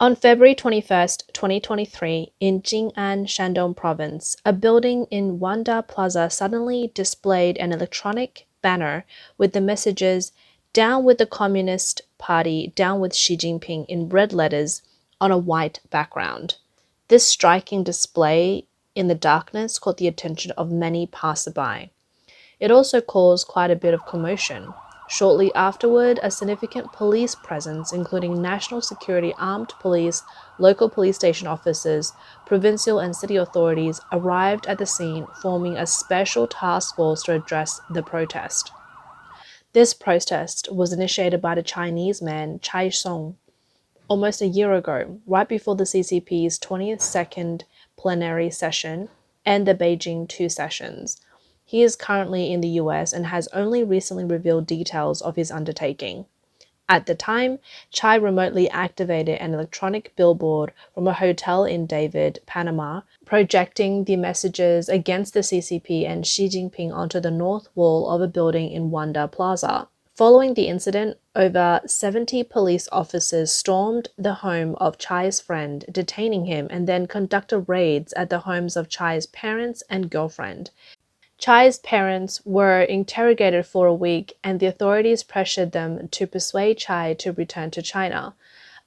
On February 21st, 2023, in Jinan, Shandong Province, a building in Wanda Plaza suddenly displayed an electronic banner with the messages "Down with the Communist Party, down with Xi Jinping" in red letters on a white background. This striking display in the darkness caught the attention of many passersby. It also caused quite a bit of commotion. Shortly afterward, a significant police presence, including national security armed police, local police station officers, provincial and city authorities, arrived at the scene, forming a special task force to address the protest. This protest was initiated by the Chinese man Chai Song almost a year ago, right before the CCP's 22nd plenary session and the Beijing Two sessions. He is currently in the US and has only recently revealed details of his undertaking. At the time, Chai remotely activated an electronic billboard from a hotel in David, Panama, projecting the messages against the CCP and Xi Jinping onto the north wall of a building in Wanda Plaza. Following the incident, over 70 police officers stormed the home of Chai's friend, detaining him, and then conducted raids at the homes of Chai's parents and girlfriend. Chai's parents were interrogated for a week, and the authorities pressured them to persuade Chai to return to China.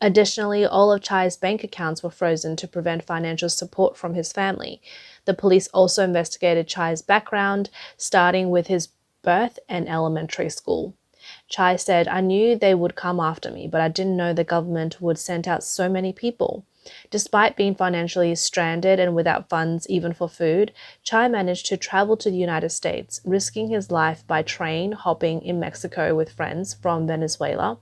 Additionally, all of Chai's bank accounts were frozen to prevent financial support from his family. The police also investigated Chai's background, starting with his birth and elementary school. Chai said, "I knew they would come after me, but I didn't know the government would send out so many people." Despite being financially stranded and without funds even for food, Chai managed to travel to the United States, risking his life by train hopping in Mexico with friends from Venezuela.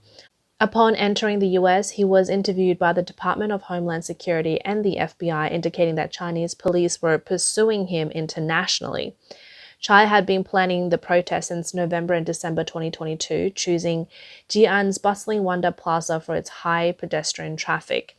Upon entering the US, he was interviewed by the Department of Homeland Security and the FBI, indicating that Chinese police were pursuing him internationally. Chai had been planning the protest since November and December 2022, choosing Jian's bustling Wanda Plaza for its high pedestrian traffic.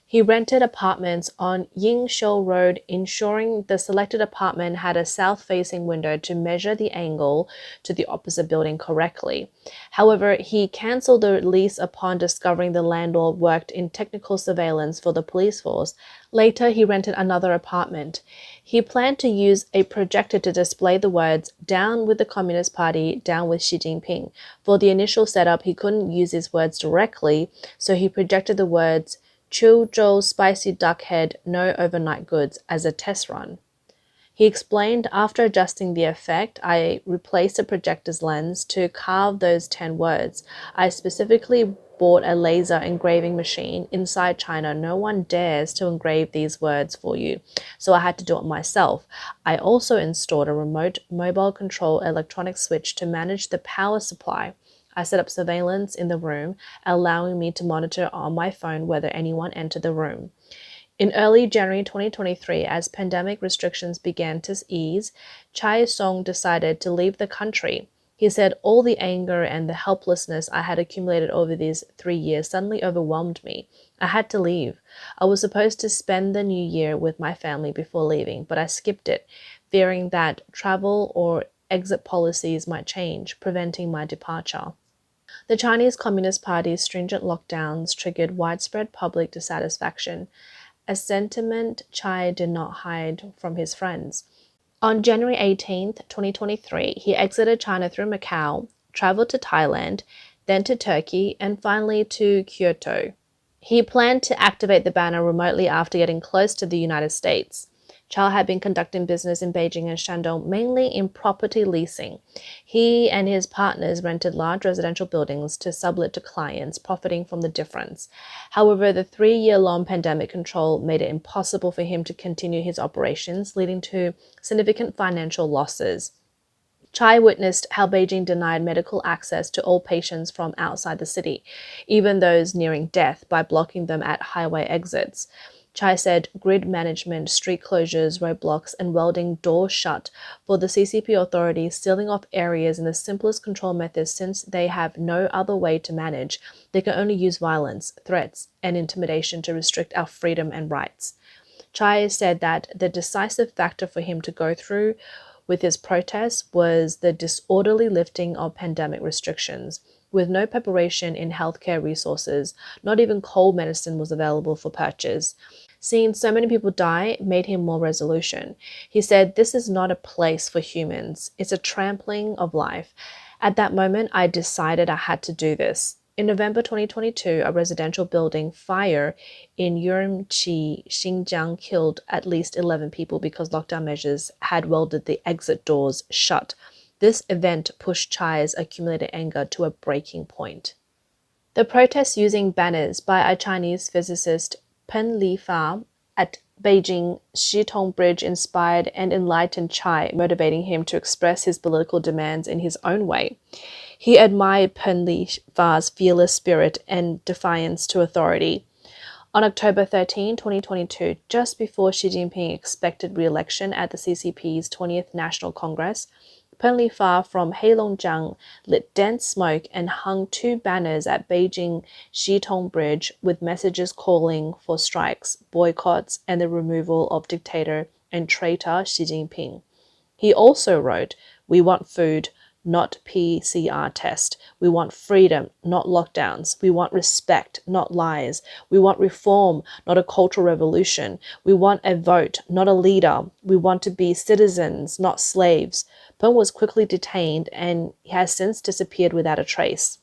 He rented apartments on Yingshou Road, ensuring the selected apartment had a south-facing window to measure the angle to the opposite building correctly. However, he cancelled the lease upon discovering the landlord worked in technical surveillance for the police force. Later, he rented another apartment. He planned to use a projector to display the words "Down with the Communist Party, down with Xi Jinping." For the initial setup, he couldn't use these words directly, so he projected the words "Chuzhou spicy duck head, no overnight goods" as a test run. He explained, "After adjusting the effect, I replaced the projector's lens to carve those 10 words. I specifically bought a laser engraving machine. Inside China, no one dares to engrave these words for you, so I had to do it myself. I also installed a remote mobile control electronic switch to manage the power supply. I set up surveillance in the room, allowing me to monitor on my phone whether anyone entered the room." In early January 2023, as pandemic restrictions began to ease, Chai Song decided to leave the country. He said, "All the anger and the helplessness I had accumulated over these 3 years suddenly overwhelmed me. I had to leave. I was supposed to spend the new year with my family before leaving, but I skipped it, fearing that travel or exit policies might change, preventing my departure." The Chinese Communist Party's stringent lockdowns triggered widespread public dissatisfaction, a sentiment Chai did not hide from his friends. On January 18, 2023, he exited China through Macau, traveled to Thailand, then to Turkey, and finally to Kyoto. He planned to activate the banner remotely after getting close to the United States. Chai had been conducting business in Beijing and Shandong, mainly in property leasing. He and his partners rented large residential buildings to sublet to clients, profiting from the difference. However, the 3-year-long pandemic control made it impossible for him to continue his operations, leading to significant financial losses. Chai witnessed how Beijing denied medical access to all patients from outside the city, even those nearing death, by blocking them at highway exits. Chai said grid management, street closures, roadblocks, and welding doors shut for the CCP authorities, sealing off areas in the simplest control methods since they have no other way to manage. They can only use violence, threats, and intimidation to restrict our freedom and rights. Chai said that the decisive factor for him to go through with his protests was the disorderly lifting of pandemic restrictions. With no preparation in healthcare resources, not even cold medicine was available for purchase. Seeing so many people die made him more resolute. He said, "This is not a place for humans. It's a trampling of life. At that moment, I decided I had to do this." In November 2022, a residential building fire in Urumqi, Xinjiang killed at least 11 people because lockdown measures had welded the exit doors shut. This event pushed Chai's accumulated anger to a breaking point. The protests using banners by a Chinese physicist, Peng Lifa, at Beijing Shandong Bridge inspired and enlightened Chai, motivating him to express his political demands in his own way. He admired Peng Lifa's fearless spirit and defiance to authority. On October 13, 2022, just before Xi Jinping expected re-election at the CCP's 20th National Congress, Peng Lifa from Heilongjiang lit dense smoke and hung 2 banners at Beijing Shandong Bridge with messages calling for strikes, boycotts, and the removal of dictator and traitor Xi Jinping. He also wrote, "We want food, not PCR test. We want freedom, not lockdowns. We want respect, not lies. We want reform, not a cultural revolution. We want a vote, not a leader. We want to be citizens, not slaves." Peng was quickly detained and has since disappeared without a trace.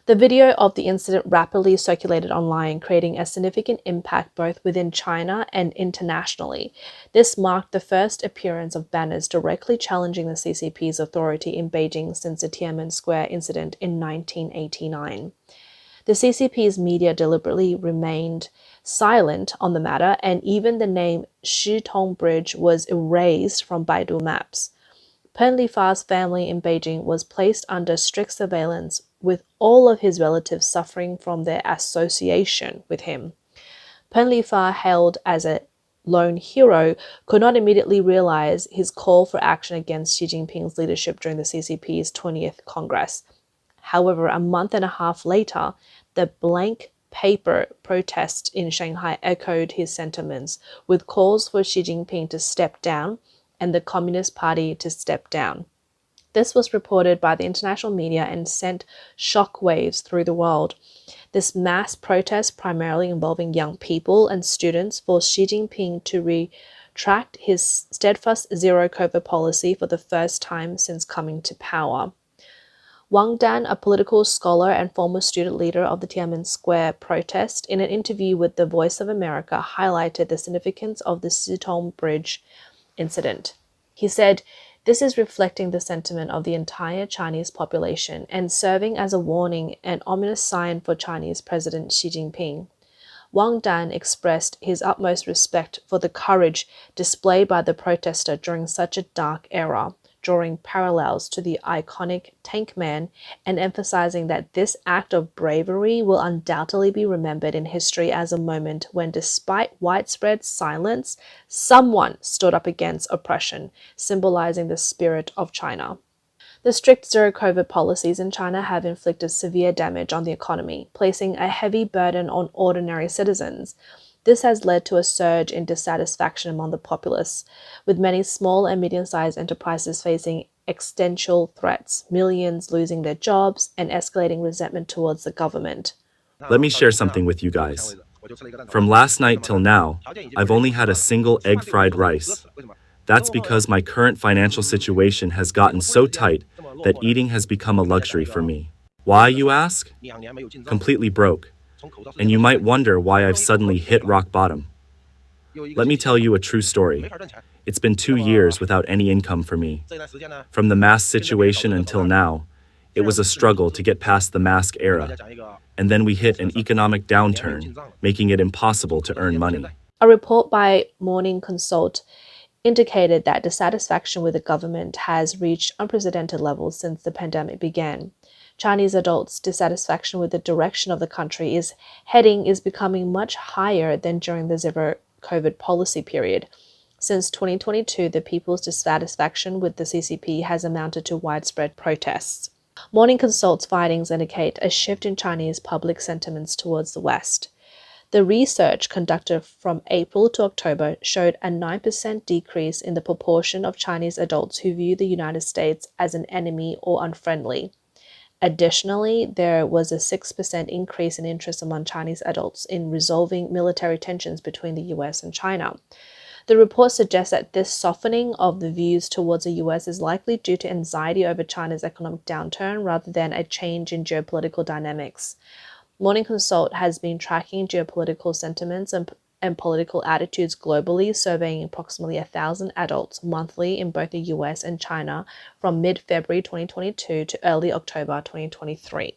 The video of the incident rapidly circulated online, creating a significant impact both within China and internationally. This marked the first appearance of banners directly challenging the CCP's authority in Beijing since the Tiananmen Square incident in 1989. The CCP's media deliberately remained silent on the matter, and even the name Shandong Bridge was erased from Baidu Maps. Peng Lifa's family in Beijing was placed under strict surveillance, with all of his relatives suffering from their association with him. Peng Lifa, hailed as a lone hero, could not immediately realize his call for action against Xi Jinping's leadership during the CCP's 20th Congress. However, a month and a half later, the blank paper protests in Shanghai echoed his sentiments, with calls for Xi Jinping to step down and the Communist Party to step down. This was reported by the international media and sent shockwaves through the world. This mass protest, primarily involving young people and students, forced Xi Jinping to retract his steadfast zero-COVID policy for the first time since coming to power. Wanda, a political scholar and former student leader of the Tiananmen Square protest, in an interview with The Voice of America, highlighted the significance of the Shandong Bridge incident. He said, "This is reflecting the sentiment of the entire Chinese population and serving as a warning and ominous sign for Chinese President Xi Jinping." Wang Dan expressed his utmost respect for the courage displayed by the protester during such a dark era, drawing parallels to the iconic Tank Man and emphasizing that this act of bravery will undoubtedly be remembered in history as a moment when, despite widespread silence, someone stood up against oppression, symbolizing the spirit of China. The strict zero-COVID policies in China have inflicted severe damage on the economy, placing a heavy burden on ordinary citizens. This has led to a surge in dissatisfaction among the populace, with many small and medium-sized enterprises facing existential threats, millions losing their jobs, and escalating resentment towards the government. Let me share something with you guys. From last night till now, I've only had a single egg fried rice. That's because my current financial situation has gotten so tight that eating has become a luxury for me. Why, you ask? Completely broke. And you might wonder why I've suddenly hit rock bottom. Let me tell you a true story. It's been 2 years without any income for me. From the mask situation until now, it was a struggle to get past the mask era. And then we hit an economic downturn, making it impossible to earn money. A report by Morning Consult indicated that dissatisfaction with the government has reached unprecedented levels since the pandemic began. Chinese adults' dissatisfaction with the direction of the country is becoming much higher than during the zero-COVID policy period. Since 2022, the people's dissatisfaction with the CCP has amounted to widespread protests. Morning Consult's findings indicate a shift in Chinese public sentiments towards the West. The research conducted from April to October showed a 9% decrease in the proportion of Chinese adults who view the United States as an enemy or unfriendly. Additionally, there was a 6% increase in interest among Chinese adults in resolving military tensions between the US and China. The report suggests that this softening of the views towards the US is likely due to anxiety over China's economic downturn rather than a change in geopolitical dynamics. Morning Consult has been tracking geopolitical sentiments and political attitudes globally, surveying approximately 1,000 adults monthly in both the US and China from mid-February 2022 to early October 2023.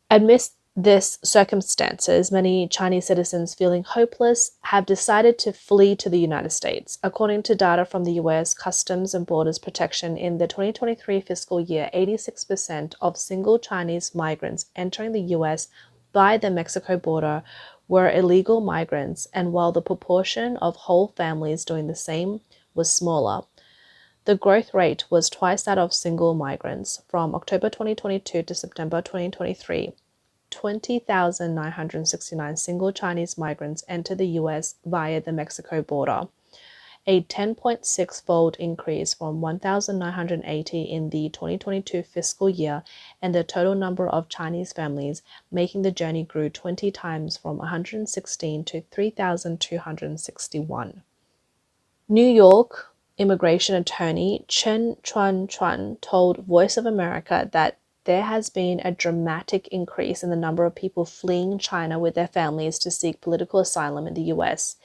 Amidst these circumstances, many Chinese citizens feeling hopeless have decided to flee to the United States. According to data from the US Customs and Borders Protection, in the 2023 fiscal year, 86% of single Chinese migrants entering the US by the Mexico border were illegal migrants, and while the proportion of whole families doing the same was smaller, the growth rate was twice that of single migrants. From October 2022 to September 2023, 20,969 single Chinese migrants entered the US via the Mexico border, a 10.6-fold increase from 1,980 in the 2022 fiscal year, and the total number of Chinese families making the journey grew 20 times from 116 to 3,261. New York immigration attorney Chen Chuan told Voice of America that there has been a dramatic increase in the number of people fleeing China with their families to seek political asylum in the US.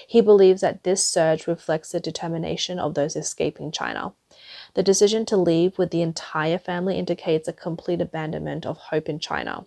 He believes that this surge reflects the determination of those escaping China. The decision to leave with the entire family indicates a complete abandonment of hope in China.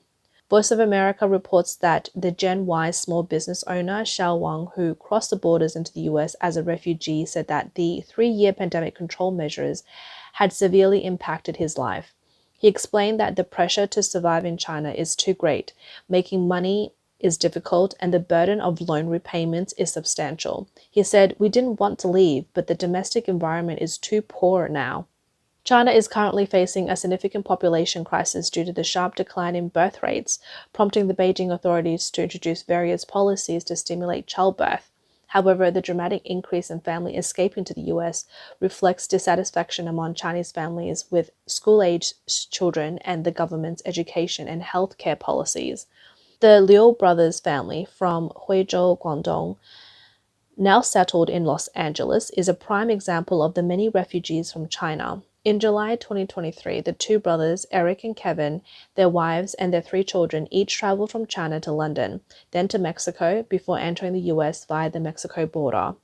Voice of America reports that the Gen Y small business owner Xiao Wang, who crossed the borders into the US as a refugee, said that the 3-year pandemic control measures had severely impacted his life. He explained that the pressure to survive in China is too great, making money is difficult, and the burden of loan repayments is substantial. He said, "We didn't want to leave, but the domestic environment is too poor now." China is currently facing a significant population crisis due to the sharp decline in birth rates, prompting the Beijing authorities to introduce various policies to stimulate childbirth. However, the dramatic increase in family escaping to the US reflects dissatisfaction among Chinese families with school-aged children and the government's education and healthcare policies. The Liu brothers family from Huizhou, Guangdong, now settled in Los Angeles, is a prime example of the many refugees from China. In July 2023, the two brothers, Eric and Kevin, their wives, and their 3 children each traveled from China to London, then to Mexico, before entering the US via the Mexico border.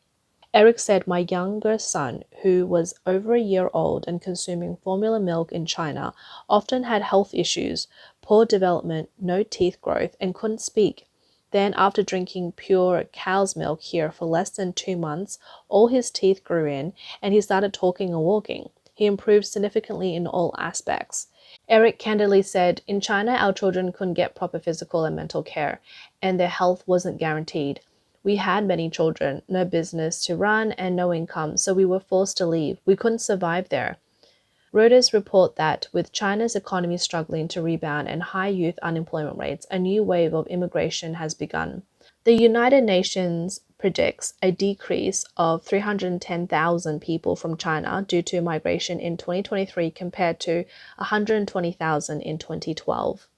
Eric said, "My younger son, who was over a year old and consuming formula milk in China, often had health issues, poor development, no teeth growth, and couldn't speak. Then, after drinking pure cow's milk here for less than 2 months, all his teeth grew in, and he started talking and walking. He improved significantly in all aspects." Eric candidly said, "In China, our children couldn't get proper physical and mental care, and their health wasn't guaranteed. We had many children, no business to run, and no income, so we were forced to leave. We couldn't survive there." Reuters report that with China's economy struggling to rebound and high youth unemployment rates, a new wave of immigration has begun. The United Nations predicts a decrease of 310,000 people from China due to migration in 2023 compared to 120,000 in 2012.